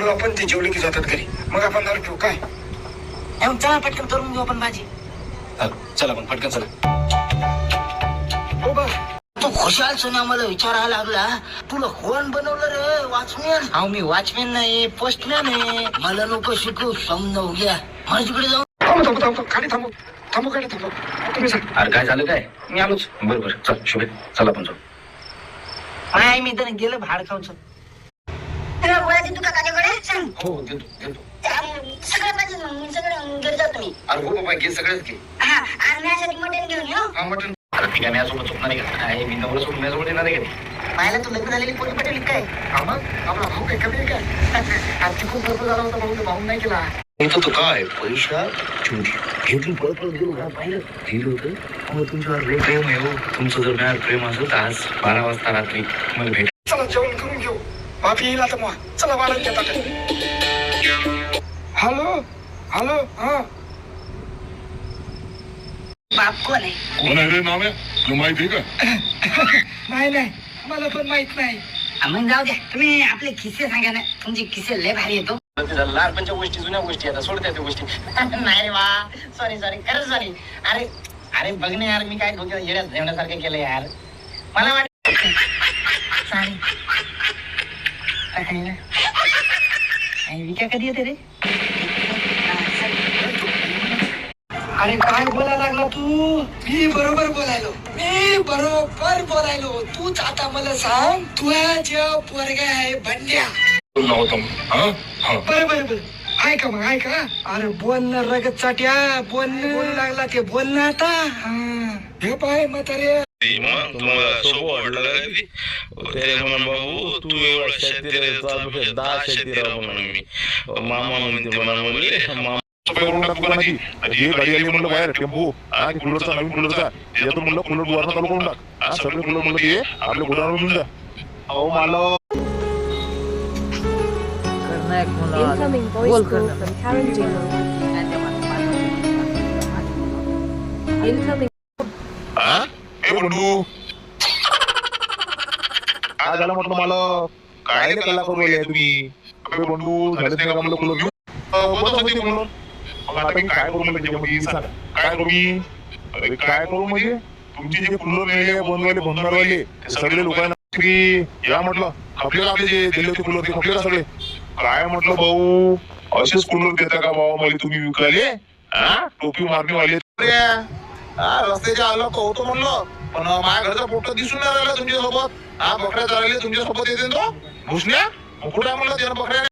खेळू आपण, ते जेवले की जातात घरी, मग आपण दारू पिऊ काय? मग चला पटकन करून घेऊ आपण भाजी. चला मग पटकन चला. हो बा, तू खुशाल सुना मला विचारायला लागला, तुला कोण बनवलं रे वॉचमॅन? अहो मी वॉचमॅन नाही, पोस्टमॅन आहे. मला नको शिकू, समजावू घ्या. माझ्याकडे जाऊ. थांबू खाली थांबू खाली थांबू. तुम्ही सांग. अरे काय झालं काय? मी आलोच. बरोबर चल शुभे, चला आपण जाऊ. नाही मी तर गेलं भाड खाऊन. तुला गोळ्या देतो का काल्याकडे सांग. हो देतो. सगळं पाहिजे मग सगळं घेऊन जातो मी. अरे हो बाबा, घे सगळंच घे. हा आणि माझ्यासाठी मटण घेऊन ये. हा मटण. अरे ठीक आहे, माझ्यासोबत चुकणार नाही का? आहे मी नवरा सोडून माझ्यासोबत येणार आहे का? पाहिलं तू लग्न झालेली पोरी पटेल काय? हा मग आपला भाऊ काय कमी आहे काय? आजची खूप गडबड झाला होता, भाऊ नाही केला. येतो तो काय पैसा घेतून पळत गेलो का? पाहिलं गेलो होतं. तुमच्यावर लय प्रेम आहे हो. तुमचं जर माझ्यावर प्रेम असेल तर आज 12 वाजता रात्री मला भेट. चला जेवण करून घेऊ. बापी येईल आता मग. चला वाढत घेतात. हॅलो हा बाप कोण आहे? कोण आहे रे नाम्या? तुला माहिती आहे का? नाही मला पण माहित नाही. मग जाऊ द्या, तुम्ही आपले किस्से सांगा ना. तुमचे किस्से लय भारी येतो. लहानपणच्या गोष्टी, जुन्या गोष्टी आता सोडत्या त्या गोष्टी. नाही रे वा, सॉरी खरंच सॉरी. अरे बघ ना यार, मी काय डोक्यात येड्यात ठेवण्यासारखं केलं यार. मला वाटत सॉरी. विका कधी येते रे? अरे काय बोलायला लागला तू? मी बरोबर बोलायलो. तूच आता मला सांग, तुझ्या जे पोरगा आहे बंड्या. नव्हतं बरं आहे का? अरे बोलणं रगत चाट्या, बोलणं लागला ते बोलणं आता. हे पाय म्हातारे. तुम्हाला सोपं वाटलं भाऊ, तू एवढा शेती 10 शेती राहू म्हणून मी मामा म्हणते मला म्हणले करून टाकू का नाही? हे गाडी आली म्हणलं बाहेर टेम्पो, हा कूलरचा नवीन कूलरचा येतो म्हणलं, कूलर दुवारणं चालू करून टाक. हा सगळे कूलर म्हणलं की आपल्या गोडाऊन घेऊन जा. अहो मला Incoming voice call from Tarantino. Incoming. ए बंडू, काय झालं म्हटलं मला? काय कल्ला करू राहिले तुम्ही? अबे बंडू, झालं नाही का म्हणलं कूलर घेऊन? बसा म्हणजे कूलर. मग आता मी काय करू म्हणलं त्याच्यामध्ये सांग. काय करू मी? अरे काय करू म्हणजे? तुमचे जे कूलर नेले बनवायले ते सगळे लोकांना या म्हटलं खपले, आपले जे दिले होते कूलर ते खपले का सगळे? काय म्हटलं भाऊ, असेच कूलर देता का भाऊ मला तुम्ही विकायले? हा टोपी मारणे रस्त्याच्या आला होतो म्हणलं, पण माझ्या घरचा पोट्टा दिसून नाही राहिला तुमच्या सोबत. हा बकऱ्या चालले तुमच्या सोबत येते तो भुसण्या कुठे म्हणलं त्यानं बकऱ्या